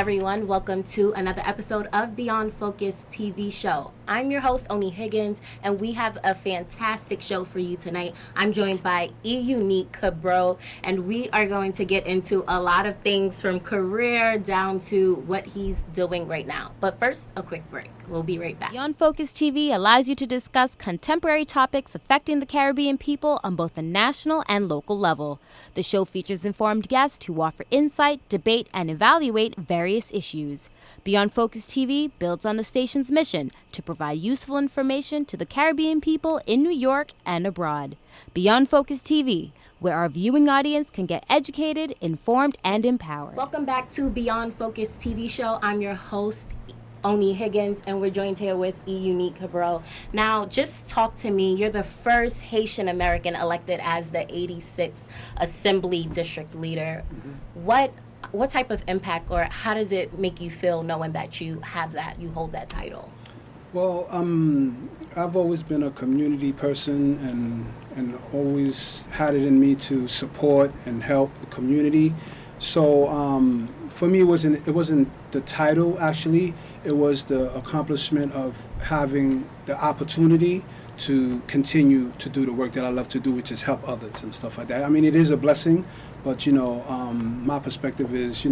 everyone. Welcome to another episode of Beyond Focus TV show. I'm your host, Uneek, and we have a fantastic show for you tonight. I'm joined by Uneek Kebrau, and we are going to get into a lot of things from career down to what he's doing right now. But first, a quick break. We'll be right back. Beyond Focus TV allows you to discuss contemporary topics affecting the Caribbean people on both a national and local level. The show features informed guests who offer insight, debate, and evaluate various issues. Beyond Focus TV builds on the station's mission to provide useful information to the Caribbean people in New York and abroad. Beyond Focus TV, where our viewing audience can get educated, informed, and empowered. Welcome back to Beyond Focus TV show. I'm your host, Oni Higgins, and we're joined here with Uneek Kebrau. Now, just talk to me. You're the first Haitian American elected as the 86th Assembly District Leader. What type of impact, or how does it make you feel knowing that you hold that title? Well, I've always been a community person and always had it in me to support and help the community. So for me, it wasn't the title actually. It was the accomplishment of having the opportunity to continue to do the work that I love to do, which is help others and stuff like that. I mean, it is a blessing, but my perspective is,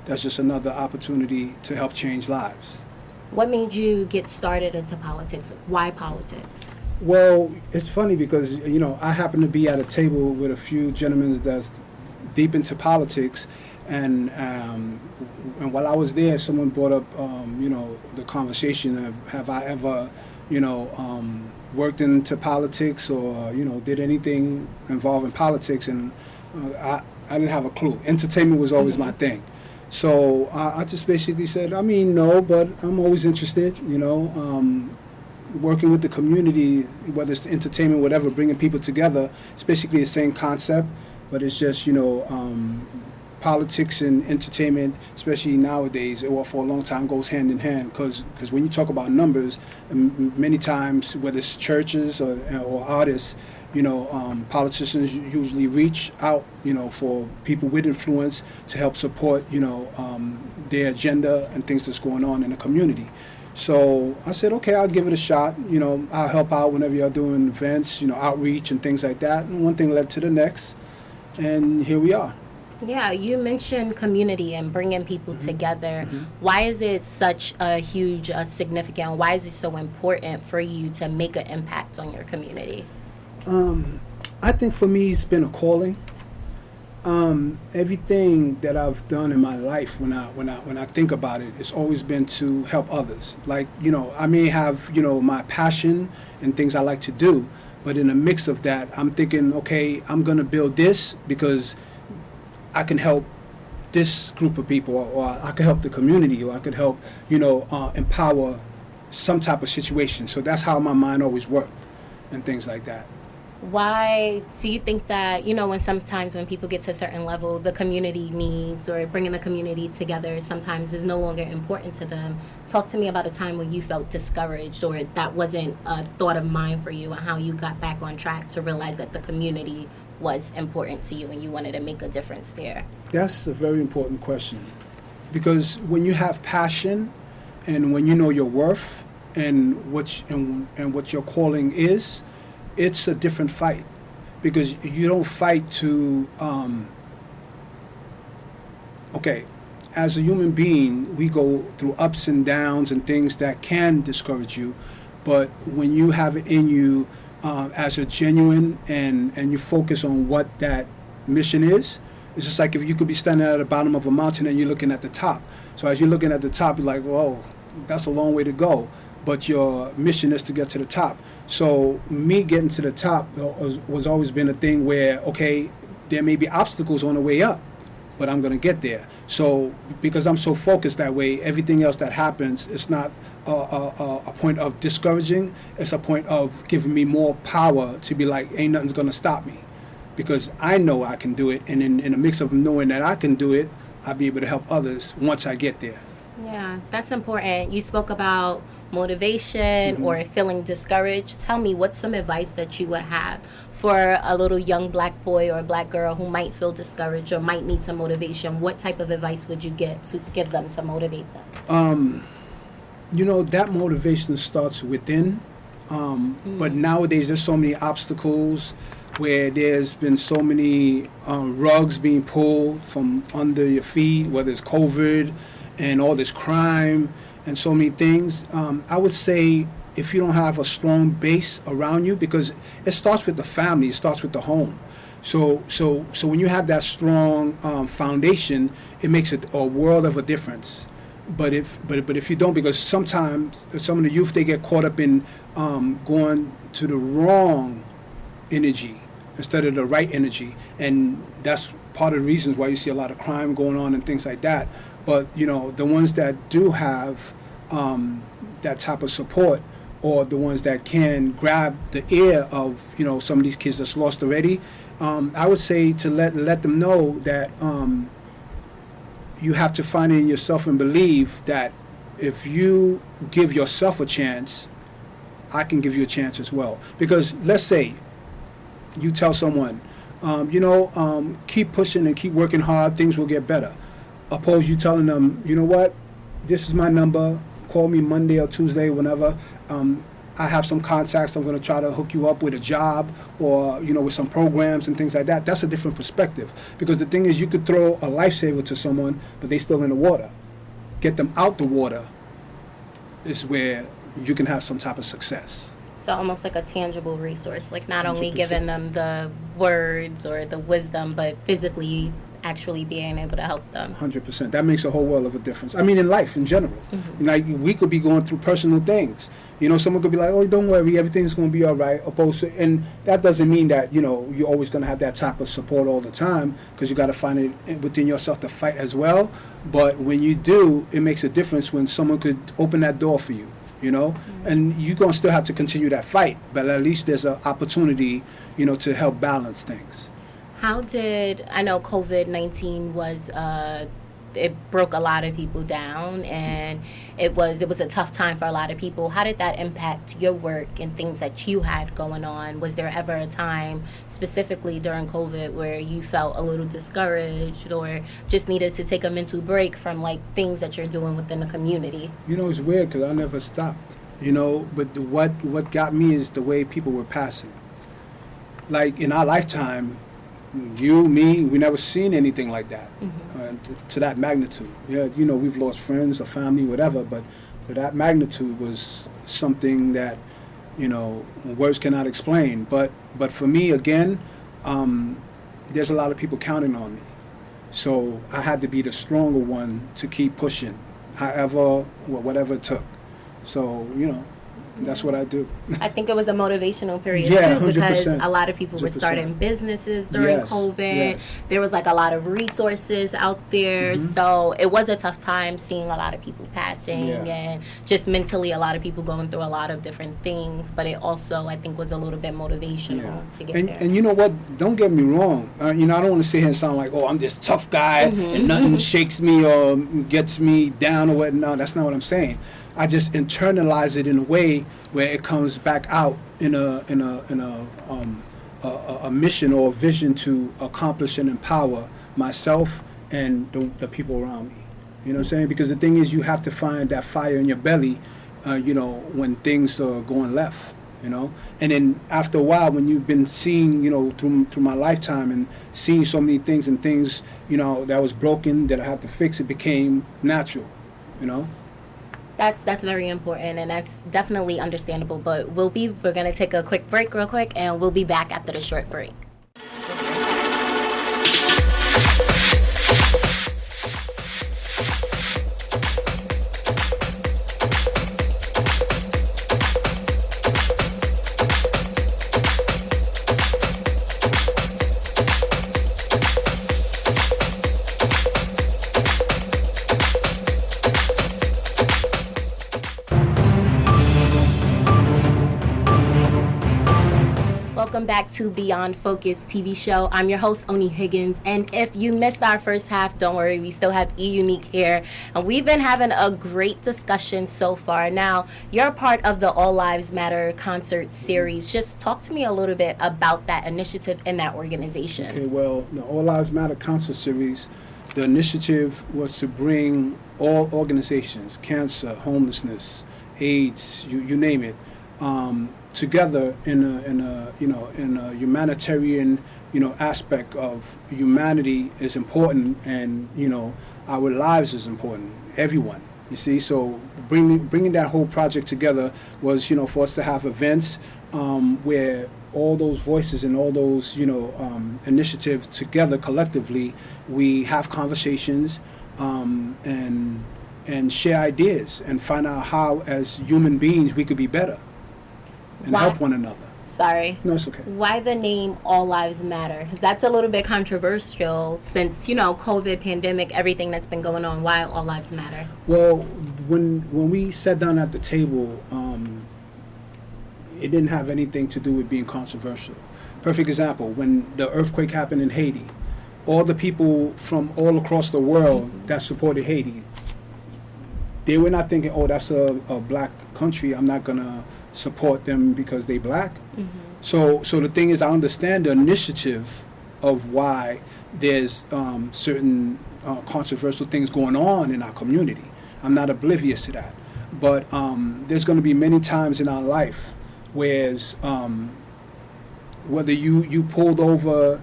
that's just another opportunity to help change lives. What made you get started into politics? Why politics? Well, it's funny because, I happen to be at a table with a few gentlemen that's deep into politics, and while I was there, someone brought up, the conversation of have I ever, worked into politics or, did anything involving politics, and I didn't have a clue. Entertainment was always my thing. So I just basically said, no, but I'm always interested, working with the community, whether it's entertainment, whatever, bringing people together. It's basically the same concept, but it's just, politics and entertainment, especially nowadays, or for a long time, goes hand in hand. Because when you talk about numbers, many times, whether it's churches or artists, politicians usually reach out, for people with influence to help support, their agenda and things that's going on in the community. So I said, okay, I'll give it a shot. I'll help out whenever you're doing events, outreach and things like that. And one thing led to the next, and here we are. Yeah, you mentioned community and bringing people together. Why is it such a huge, significant, why is it so important for you to make an impact on your community? I think for me, it's been a calling. Everything that I've done in my life, when I think about it, it's always been to help others. Like, I may have, my passion and things I like to do, but in a mix of that, I'm thinking, okay, I'm going to build this because I can help this group of people, or I can help the community, or I could help, empower some type of situation. So that's how my mind always worked and things like that. Why do you think that, when people get to a certain level, the community needs or bringing the community together sometimes is no longer important to them? Talk to me about a time when you felt discouraged or that wasn't a thought of mine for you, and how you got back on track to realize that the community was important to you and you wanted to make a difference there. That's a very important question, because when you have passion and when you know your worth and what your calling is, it's a different fight, because you don't fight to as a human being, we go through ups and downs and things that can discourage you, but when you have it in you as a genuine and you focus on what that mission is, it's just like if you could be standing at the bottom of a mountain and you're looking at the top. So as you're looking at the top, you're like, whoa, that's a long way to go. But your mission is to get to the top. So me getting to the top was always been a thing where, okay, there may be obstacles on the way up, but I'm going to get there. So because I'm so focused that way, everything else that happens, it's not a point of discouraging. It's a point of giving me more power to be like, ain't nothing's going to stop me, because I know I can do it. And in a mix of knowing that I can do it, I'll be able to help others once I get there. Yeah, that's important. You spoke about motivation or feeling discouraged. Tell me, what's some advice that you would have for a little young black boy or black girl who might feel discouraged or might need some motivation, what type of advice would you give them to motivate them? That motivation starts within. But nowadays, there's so many obstacles where there's been so many rugs being pulled from under your feet, whether it's COVID and all this crime and so many things. I would say if you don't have a strong base around you, because it starts with the family, it starts with the home. So when you have that strong foundation, it makes it a world of a difference. But if you don't, because sometimes some of the youth, they get caught up in going to the wrong energy instead of the right energy, and that's part of the reasons why you see a lot of crime going on and things like that. But the ones that do have that type of support, or the ones that can grab the ear of some of these kids that's lost already, I would say to let them know that you have to find it in yourself and believe that if you give yourself a chance, I can give you a chance as well. Because let's say you tell someone, keep pushing and keep working hard, things will get better. Oppose you telling them, you know what, this is my number, call me Monday or Tuesday, whenever. I have some contacts, I'm going to try to hook you up with a job or, with some programs and things like that. That's a different perspective. Because the thing is, you could throw a lifesaver to someone, but they still in the water. Get them out the water is where you can have some type of success. So almost like a tangible resource, like not only 100%. giving them the words or the wisdom, but physically actually being able to help them. 100%. That makes a whole world of a difference. I mean, in life in general. Like, we could be going through personal things. Someone could be like, oh, don't worry, everything's going to be all right. And that doesn't mean that, you're always going to have that type of support all the time, because you got to find it within yourself to fight as well. But when you do, it makes a difference when someone could open that door for you, And you're going to still have to continue that fight, but at least there's an opportunity, to help balance things. How did, I know COVID-19 was, it broke a lot of people down, and it was a tough time for a lot of people. How did that impact your work and things that you had going on? Was there ever a time, specifically during COVID, where you felt a little discouraged or just needed to take a mental break from, like, things that you're doing within the community? It's weird because I never stopped, but what got me is the way people were passing. Like, in our lifetime, you, me, we never seen anything like that, to that magnitude. Yeah, we've lost friends or family, whatever, but to that magnitude was something that, words cannot explain. But for me, again, there's a lot of people counting on me. So I had to be the stronger one to keep pushing, however, whatever it took. So, that's what I do. I think it was a motivational period, Yeah, too, because 100%. a lot of people were 100%. starting businesses during Yes, COVID. yes. There was, like, a lot of resources out there. So it was a tough time seeing a lot of people passing, Yeah. and just mentally a lot of people going through a lot of different things. But it also, I think, was a little bit motivational to get there. And you know what? Don't get me wrong. I don't want to sit here and sound like, oh, I'm this tough guy and nothing shakes me or gets me down or what. No, that's not what I'm saying. I just internalize it in a way where it comes back out in a mission or a vision to accomplish and empower myself and the people around me. You know what I'm saying? Because the thing is, you have to find that fire in your belly, when things are going left. And then after a while, when you've been seeing, through my lifetime and seeing so many things and things, that was broken that I had to fix, it became natural. That's very important, and that's definitely understandable. But we're going to take a quick break real quick, and we'll be back after the short break. welcome back to Beyond Focus TV show. I'm your host, Oni Higgins, and if you missed our first half, don't worry, we still have Uneek here, and we've been having a great discussion so far. Now, you're a part of the All Lives Matter concert series. Just talk to me a little bit about that initiative and that organization. Okay, well, the All Lives Matter concert series, the initiative was to bring all organizations, cancer, homelessness, AIDS, you name it, together in a humanitarian aspect of humanity is important, and our lives is important. Everyone, you see. So bringing that whole project together was for us to have events where all those voices and all those initiatives together collectively, we have conversations and share ideas and find out how as human beings we could be better and help one another. Sorry. No, it's okay. Why the name All Lives Matter? Because that's a little bit controversial since, COVID, pandemic, everything that's been going on. Why All Lives Matter? Well, when we sat down at the table, it didn't have anything to do with being controversial. Perfect example, when the earthquake happened in Haiti, all the people from all across the world that supported Haiti, they were not thinking, oh, that's a black country, I'm not going to support them because they black. Mm-hmm. So the thing is, I understand the initiative of why there's certain controversial things going on in our community. I'm not oblivious to that. But there's going to be many times in our life whereas whether you pulled over,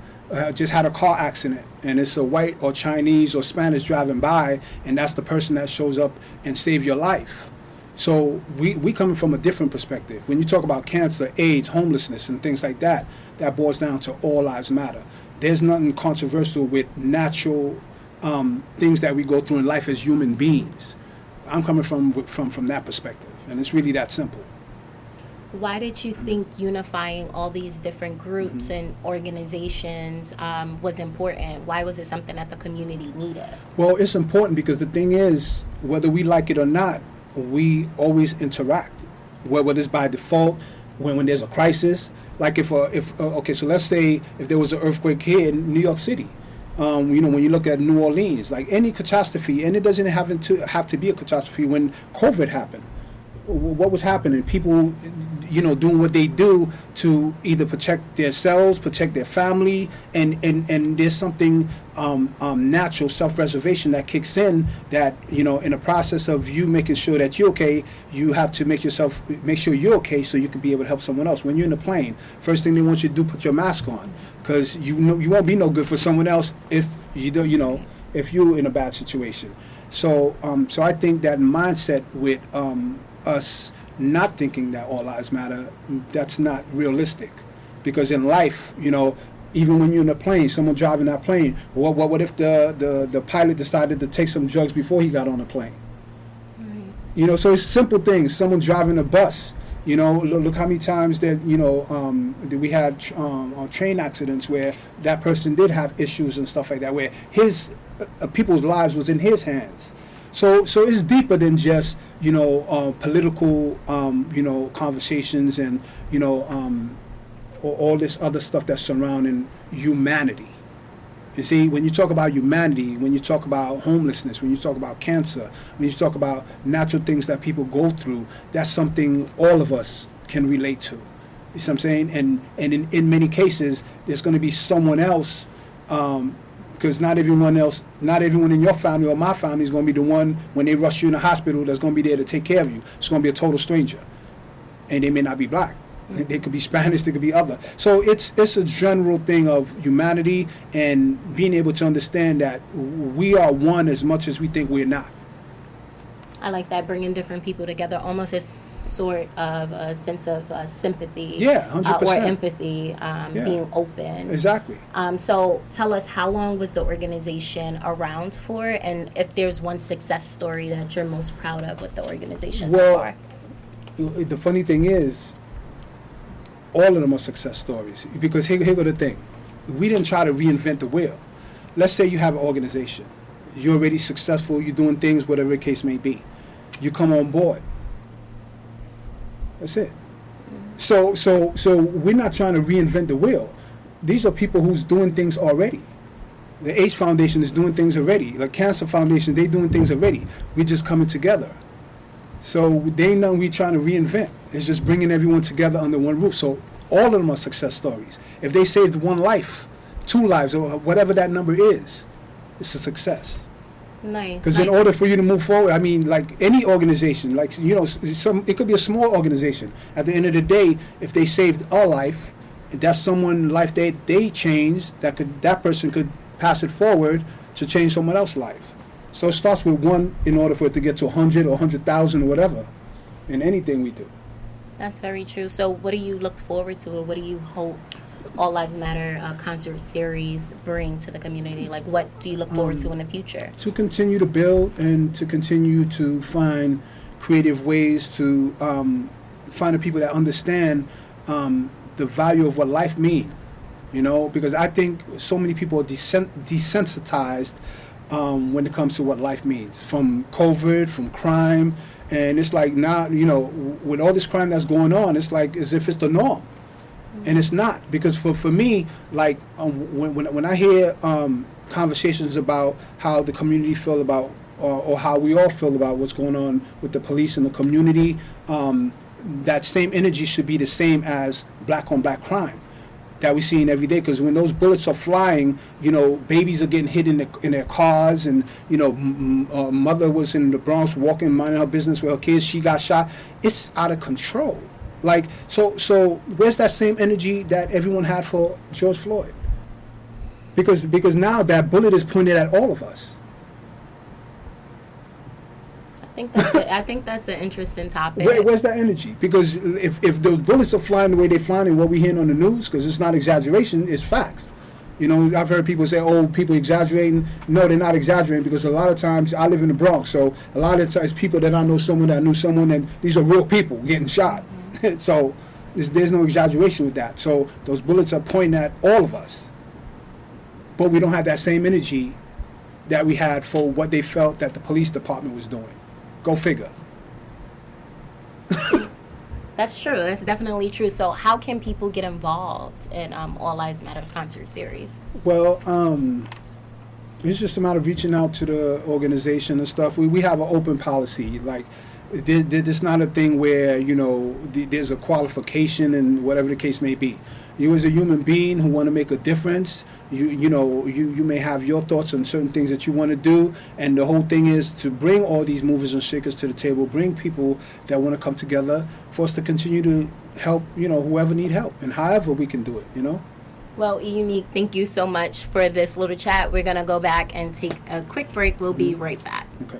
just had a car accident, and it's a white or Chinese or Spanish driving by, and that's the person that shows up and save your life. So we coming from a different perspective. When you talk about cancer, AIDS, homelessness, and things like that, that boils down to all lives matter. There's nothing controversial with natural things that we go through in life as human beings. I'm coming from that perspective, and it's really that simple. Why did you think unifying all these different groups and organizations was important? Why was it something that the community needed? Well, it's important because the thing is, whether we like it or not, we always interact. Whether it's by default, when there's a crisis, like okay, so let's say if there was an earthquake here in New York City, when you look at New Orleans, like any catastrophe, and it doesn't have to be a catastrophe. When COVID happened, what was happening? People, doing what they do to either protect themselves, protect their family, and there's something natural self-preservation that kicks in that, in the process of you making sure that you're okay, you have to make sure you're okay so you can be able to help someone else. When you're in a plane, first thing they want you to do, put your mask on, because you won't be no good for someone else if if you're in a bad situation. So I think that mindset with us not thinking that all lives matter, that's not realistic. Because in life, even when you're in a plane, someone driving that plane, what if the pilot decided to take some drugs before he got on the plane? Right. So it's simple things. Someone driving a bus, look how many times that, we had train accidents where that person did have issues and stuff like that, where his people's lives was in his hands. So it's deeper than just political conversations and all this other stuff that's surrounding humanity. You see, when you talk about humanity, when you talk about homelessness, when you talk about cancer, when you talk about natural things that people go through, that's something all of us can relate to. You see what I'm saying? And in many cases, there's going to be someone else. Because not everyone in your family or my family is going to be the one when they rush you in the hospital that's going to be there to take care of you. It's going to be a total stranger, and they may not be black. Mm-hmm. They could be Spanish. They could be other. So it's a general thing of humanity and being able to understand that we are one as much as we think we're not. I like that, bringing different people together, almost a sort of a sense of sympathy. Yeah, 100%. Or empathy, being open. Exactly. So tell us, how long was the organization around for, and if there's one success story that you're most proud of with the organization so far? The funny thing is, all of them are success stories, because here go the thing. We didn't try to reinvent the wheel. Let's say you have an organization. You're already successful, you're doing things, whatever the case may be. You come on board. That's it. So we're not trying to reinvent the wheel. These are people who's doing things already. The AIDS Foundation is doing things already. The Cancer Foundation, they doing things already. We just coming together. So they ain't nothing we trying to reinvent. It's just bringing everyone together under one roof. So all of them are success stories. If they saved one life, 2 lives, or whatever that number is, it's a success. Nice. Because in order for you to move forward, I mean, like any organization, like, you know, it could be a small organization. At the end of the day, if they saved a life, that's someone's life they changed, that person could pass it forward to change someone else's life. So it starts with one in order for it to get to 100 or 100,000 or whatever in anything we do. That's very true. So what do you look forward to, or what do you hope All Lives Matter concert series bring to the community? Like, what do you look forward to in the future? To continue to build and to continue to find creative ways to find the people that understand the value of what life means. You know, because I think so many people are desensitized when it comes to what life means, from COVID, from crime, and it's like now, you know, with all this crime that's going on, it's like as if it's the norm, and it's not. Because for me, like when I hear conversations about how the community feel about, or how we all feel about what's going on with the police and the community, that same energy should be the same as black on black crime that we're seeing every day. Because when those bullets are flying, you know, babies are getting hit in their cars, and you know, mother was in the Bronx walking, minding her business with her kids, she got shot. It's out of control. Like, so where's that same energy that everyone had for George Floyd? Because now that bullet is pointed at all of us. I think that's an interesting topic. Where's that energy? Because if those bullets are flying the way they're flying and what we hearing on the news, because it's not exaggeration, it's facts. You know, I've heard people say, oh, people exaggerating. No, they're not exaggerating, because a lot of times, I live in the Bronx, so a lot of times people that I know someone that knew someone, and these are real people getting shot. Mm-hmm. So there's no exaggeration with that. So those bullets are pointing at all of us. But we don't have that same energy that we had for what they felt that the police department was doing. Go figure. That's true. That's definitely true. So how can people get involved in All Lives Matter concert series? Well, it's just a matter of reaching out to the organization and stuff. We have an open policy. Like, there's not a thing where, you know, there's a qualification and whatever the case may be. You as a human being who want to make a difference, you know, you may have your thoughts on certain things that you want to do, and the whole thing is to bring all these movers and shakers to the table, bring people that want to come together for us to continue to help, you know, whoever need help, and however we can do it, you know. Well, Uneek, thank you so much for this little chat. We're going to go back and take a quick break. We'll be right back. Okay.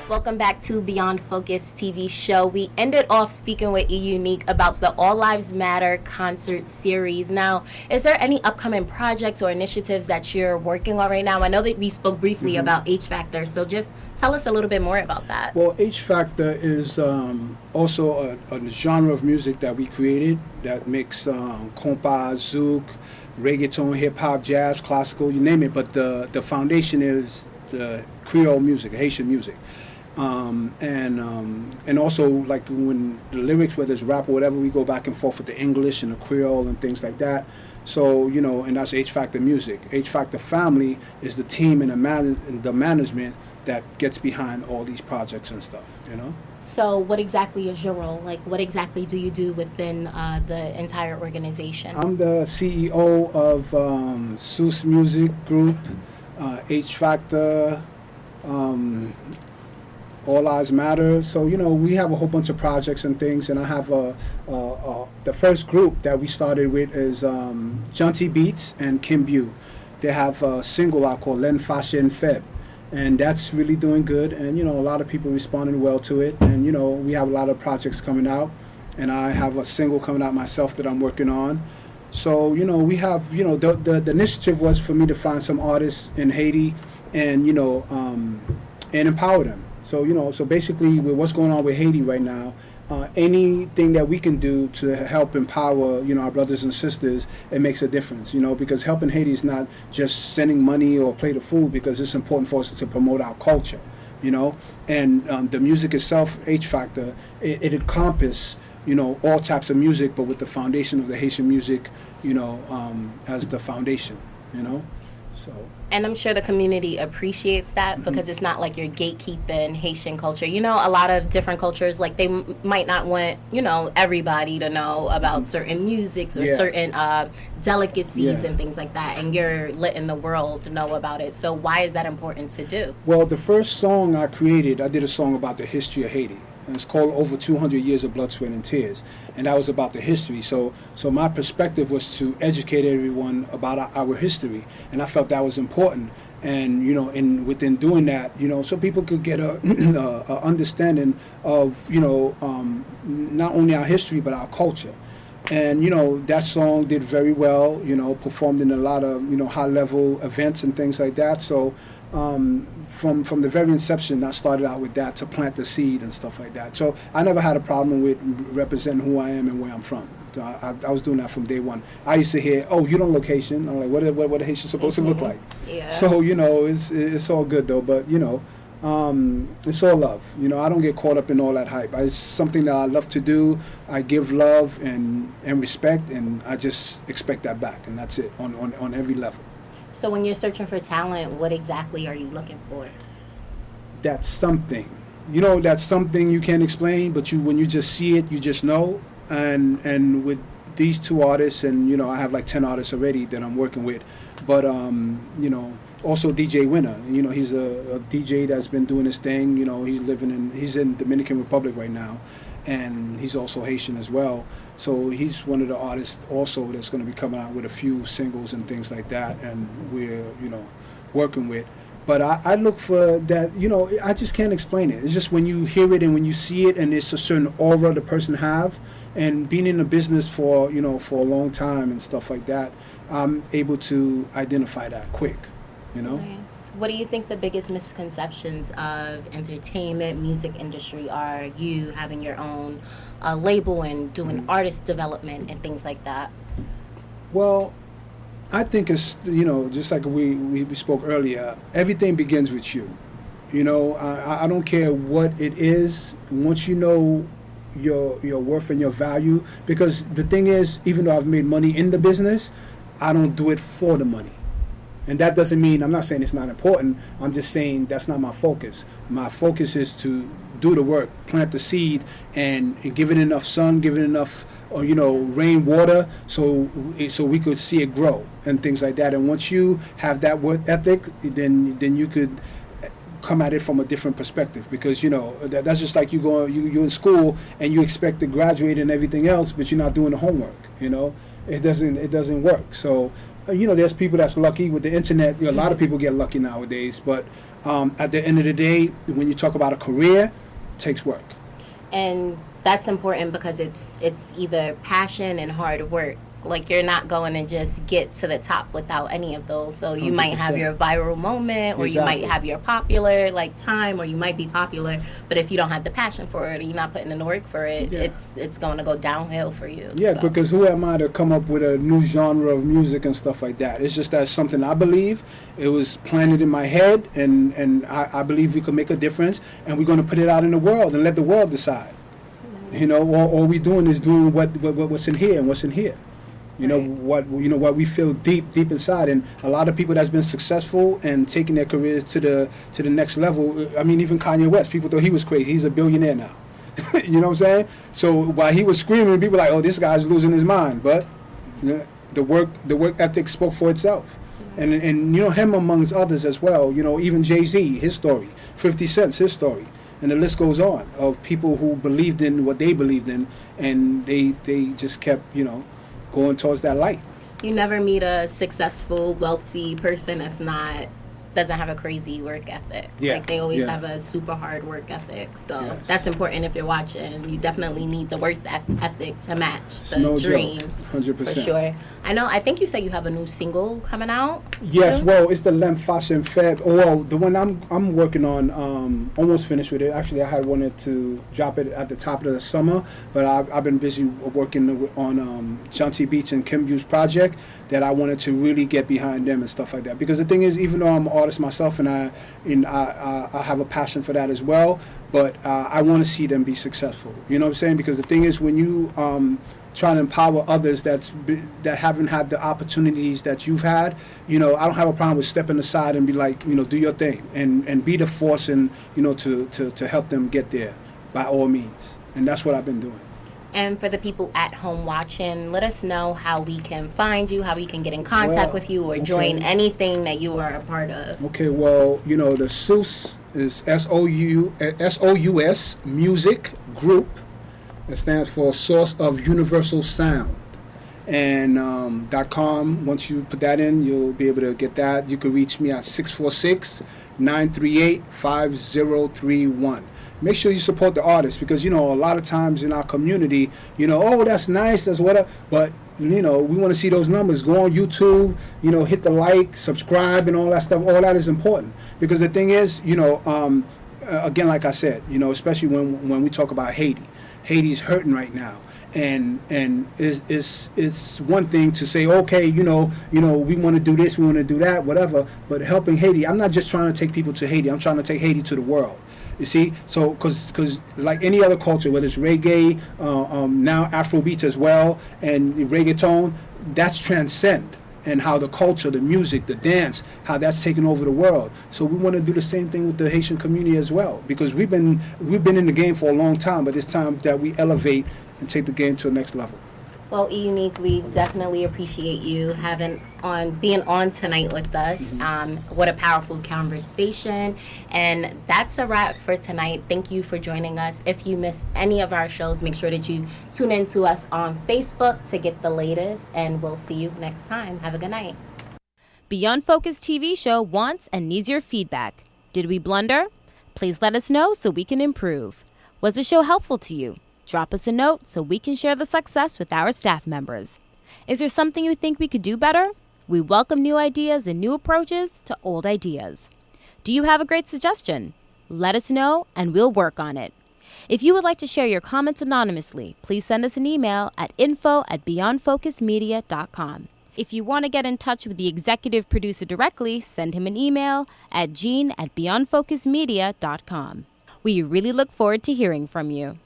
Welcome back to Beyond Focus TV show. We ended off speaking with Uneek about the All Lives Matter concert series. Now, is there any upcoming projects or initiatives that you're working on right now? I know that we spoke briefly about H Factor, so just tell us a little bit more about that. Well, H Factor is also a genre of music that we created that makes compa, zouk, reggaeton, hip hop, jazz, classical, you name it. But the foundation is the Creole music, Haitian music. And also, like, when the lyrics, whether it's rap or whatever, we go back and forth with the English and the Creole and things like that. So, you know, and that's H Factor music. H Factor family is the team and the management that gets behind all these projects and stuff, you know. So what exactly is your role? Like, what exactly do you do within the entire organization? I'm the CEO of Seuss Music Group, H Factor, All Lives Matter. So, you know, we have a whole bunch of projects and things, and I have the first group that we started with is Janty Beats and Kebrau. They have a single out called Len Fashion Feb, and that's really doing good, and, you know, a lot of people responding well to it, and, you know, we have a lot of projects coming out, and I have a single coming out myself that I'm working on. So, we have, the initiative was for me to find some artists in Haiti and, and empower them. So, so basically with what's going on with Haiti right now, anything that we can do to help empower, our brothers and sisters, it makes a difference, because helping Haiti is not just sending money or plate of food, because it's important for us to promote our culture, and the music itself, H Factor, it encompasses, all types of music, but with the foundation of the Haitian music, as the foundation, so. And I'm sure the community appreciates that because it's not like you're gatekeeping Haitian culture. A lot of different cultures, like they might not want, everybody to know about certain musics or certain delicacies and things like that. And you're letting the world know about it. So why is that important to do? Well, the first song I created, I did a song about the history of Haiti. And it's called Over 200 Years of Blood, Sweat, and Tears. And that was about the history. So my perspective was to educate everyone about our history. And I felt that was important. And, within doing that, so people could get a understanding of, not only our history, but our culture. And, that song did very well, performed in a lot of, high-level events and things like that. So from the very inception, I started out with that to plant the seed and stuff like that. So I never had a problem with representing who I am and where I'm from. So I was doing that from day one. I used to hear, "Oh, you don't location." I'm like, "What are Haitians supposed to look like?" Yeah. So it's all good though. But it's all love. I don't get caught up in all that hype. It's something that I love to do. I give love and respect, and I just expect that back, and that's it on every level. So when you're searching for talent, what exactly are you looking for? That's something. That's something you can't explain, but when you just see it, you just know. And with these two artists, and I have like 10 artists already that I'm working with, but also DJ Winner. He's a DJ that's been doing his thing. He's in Dominican Republic right now, and he's also Haitian as well. So he's one of the artists also that's going to be coming out with a few singles and things like that, and we're working with. But I look for that. I just can't explain it. It's just when you hear it and when you see it, and it's a certain aura the person have, and being in the business for for a long time and stuff like that, I'm able to identify that quick. Nice. What do you think the biggest misconceptions of entertainment, music industry are? You having your own label and doing artist development and things like that. Well, I think it's just like we spoke earlier. Everything begins with you. I don't care what it is. Once you know your worth and your value, because the thing is, even though I've made money in the business, I don't do it for the money. And that doesn't mean, I'm not saying it's not important, I'm just saying that's not my focus. My focus is to do the work, plant the seed, and give it enough sun, give it enough, rain, water, so we could see it grow and things like that. And once you have that work ethic, then you could come at it from a different perspective, because that's just like you're in school and you expect to graduate and everything else, but you're not doing the homework. It doesn't work. So there's people that's lucky with the internet. A lot of people get lucky nowadays, but at the end of the day, when you talk about a career, it takes work. And that's important because it's either passion and hard work. Like, you're not going to just get to the top without any of those. So you 100%. Might have your viral moment, or exactly. You might have your popular time, or you might be popular, but if you don't have the passion for it, or you're not putting in the work for it, it's going to go downhill for you. Yeah, so. Because who am I to come up with a new genre of music and stuff like that? It's just that it's something I believe. It was planted in my head, and I believe we could make a difference, and we're going to put it out in the world and let the world decide. Nice. All we doing is doing what's in here and what's in here. What we feel deep inside. And a lot of people that's been successful and taking their careers to the next level. I mean, even Kanye West, people thought he was crazy. He's a billionaire now. You know what I'm saying? So while he was screaming, people were like, "Oh, this guy's losing his mind." But the work ethic spoke for itself. And him amongst others as well. Even Jay-Z, his story, 50 Cent's his story, and the list goes on of people who believed in what they believed in, and they just kept going towards that light. You never meet a successful, wealthy person that's not doesn't have a crazy work ethic. Yeah, Like they always yeah. have a super hard work ethic. So Yes. that's important if you're watching. You definitely need the work ethic to match the No dream. joke, For 100%. sure. I think you said you have a new single coming out. Yes, soon? well, it's the Lem Fas and Feb. Oh, well, the one I'm working on, almost finished with it. Actually, I had wanted to drop it at the top of the summer, but I've been busy working on Shanti Beats and Kimbrau's project that I wanted to really get behind them and stuff like that. Because the thing is, even though I'm an artist myself and I have a passion for that as well, but I want to see them be successful. You know what I'm saying? Because the thing is, when you trying to empower others that haven't had the opportunities that you've had, I don't have a problem with stepping aside and be like, do your thing and be the force and, to help them get there by all means. And that's what I've been doing. And for the people at home watching, let us know how we can find you, how we can get in contact with you or join anything that you are a part of. Okay, well, the SOUS is SOUS Music Group. It stands for Source of Universal Sound. And .com, once you put that in, you'll be able to get that. You can reach me at 646-938-5031. Make sure you support the artists because, a lot of times in our community, oh, that's nice, that's whatever. But, we want to see those numbers. Go on YouTube, hit the like, subscribe, and all that stuff. All that is important. Because the thing is, again, like I said, especially when we talk about Haiti. Haiti's hurting right now, and it's one thing to say, okay, we want to do this, we want to do that, whatever. But helping Haiti, I'm not just trying to take people to Haiti. I'm trying to take Haiti to the world. You see, so because like any other culture, whether it's reggae, now Afrobeats as well, and reggaeton, that's transcend. And how the culture, the music, the dance, how that's taken over the world. So we want to do the same thing with the Haitian community as well, because we've been in the game for a long time, but it's time that we elevate and take the game to the next level. Well, Uneek, we definitely appreciate you being on tonight with us. What a powerful conversation. And that's a wrap for tonight. Thank you for joining us. If you missed any of our shows, make sure that you tune in to us on Facebook to get the latest. And we'll see you next time. Have a good night. Beyond Focus TV show wants and needs your feedback. Did we blunder? Please let us know so we can improve. Was the show helpful to you? Drop us a note so we can share the success with our staff members. Is there something you think we could do better? We welcome new ideas and new approaches to old ideas. Do you have a great suggestion? Let us know and we'll work on it. If you would like to share your comments anonymously, please send us an email at info@beyondfocusmedia.com. If you want to get in touch with the executive producer directly, send him an email at gene@beyondfocusmedia.com. We really look forward to hearing from you.